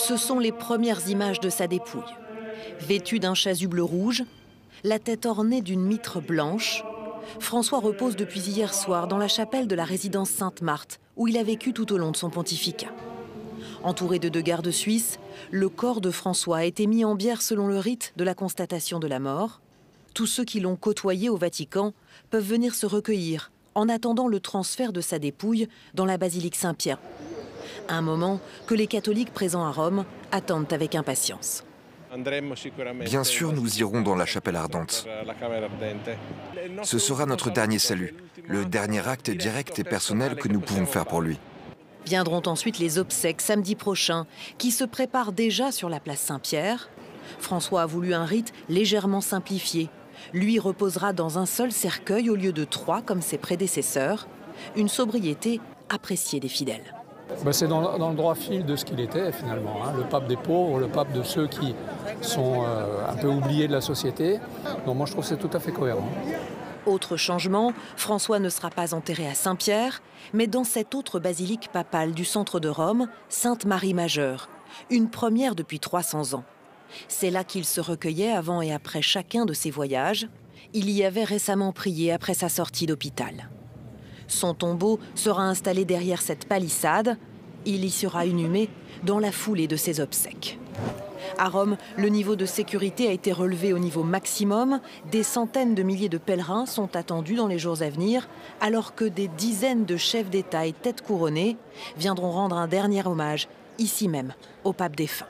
Ce sont les premières images de sa dépouille. Vêtu d'un chasuble rouge, la tête ornée d'une mitre blanche, François repose depuis hier soir dans la chapelle de la résidence Sainte-Marthe, où il a vécu tout au long de son pontificat. Entouré de 2 gardes suisses, le corps de François a été mis en bière selon le rite de la constatation de la mort. Tous ceux qui l'ont côtoyé au Vatican peuvent venir se recueillir en attendant le transfert de sa dépouille dans la basilique Saint-Pierre. Un moment que les catholiques présents à Rome attendent avec impatience. Bien sûr, nous irons dans la chapelle ardente. Ce sera notre dernier salut, le dernier acte direct et personnel que nous pouvons faire pour lui. Viendront ensuite les obsèques samedi prochain, qui se préparent déjà sur la place Saint-Pierre. François a voulu un rite légèrement simplifié. Lui reposera dans un seul cercueil au lieu de 3 comme ses prédécesseurs. Une sobriété appréciée des fidèles. C'est dans le droit fil de ce qu'il était finalement, le pape des pauvres, le pape de ceux qui sont un peu oubliés de la société. Donc moi je trouve que c'est tout à fait cohérent. Autre changement, François ne sera pas enterré à Saint-Pierre, mais dans cette autre basilique papale du centre de Rome, Sainte-Marie-Majeure, une première depuis 300 ans. C'est là qu'il se recueillait avant et après chacun de ses voyages. Il y avait récemment prié après sa sortie d'hôpital. Son tombeau sera installé derrière cette palissade. Il y sera inhumé dans la foulée de ses obsèques. À Rome, le niveau de sécurité a été relevé au niveau maximum. Des centaines de milliers de pèlerins sont attendus dans les jours à venir, alors que des dizaines de chefs d'État et têtes couronnées viendront rendre un dernier hommage, ici même, au pape défunt.